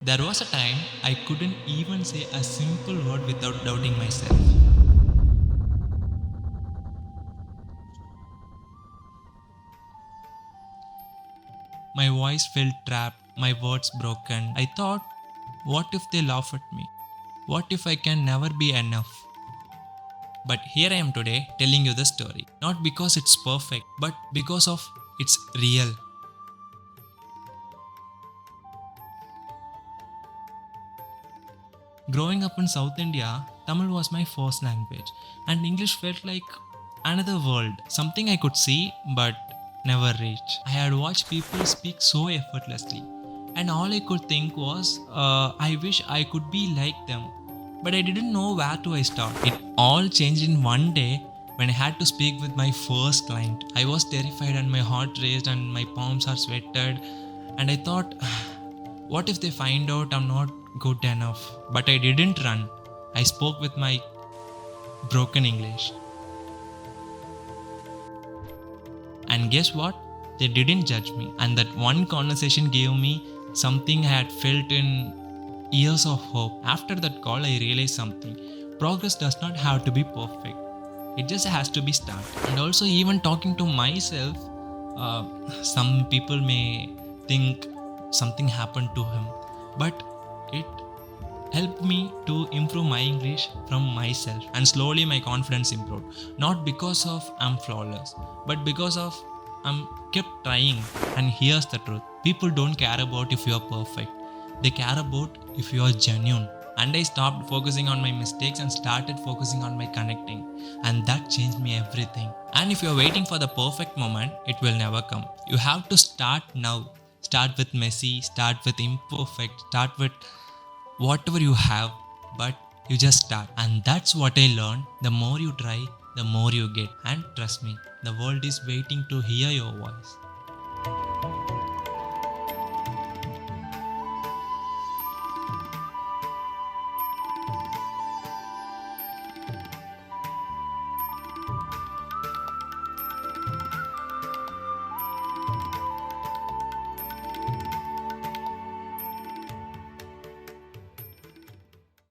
There was a time I couldn't even say a simple word without doubting myself. My voice felt trapped, my words broken. I thought, what if they laugh at me? What if I can never be enough? But here I am today telling you the story. Not because it's perfect, but because of it's real. Growing up in South India, Tamil was my first language, and English felt like another world, something I could see but never reach. I had watched people speak so effortlessly, and all I could think was, I wish I could be like them. But I didn't know where to I start. It all changed in one day when I had to speak with my first client. I was terrified and my heart raced and my palms are sweated, and I thought, what if they find out I'm not good enough? But I didn't run. I spoke with my broken English. And guess what? They didn't judge me. And that one conversation gave me something I had felt in years of hope. After that call, I realized something. Progress does not have to be perfect. It just has to be started. And also, even talking to myself, some people may think something happened to him, but it helped me to improve my English from myself, and slowly my confidence improved. Not because of I'm flawless, but because of I'm kept trying. And here's the truth: people don't care about if you're perfect, they care about if you're genuine. And I stopped focusing on my mistakes and started focusing on my connecting, and that changed me everything. And if you're waiting for the perfect moment, it will never come. You have to start now. Start with messy, start with imperfect, start with whatever you have, but you just start. And that's what I learned. The more you try, the more you get. And trust me, the world is waiting to hear your voice.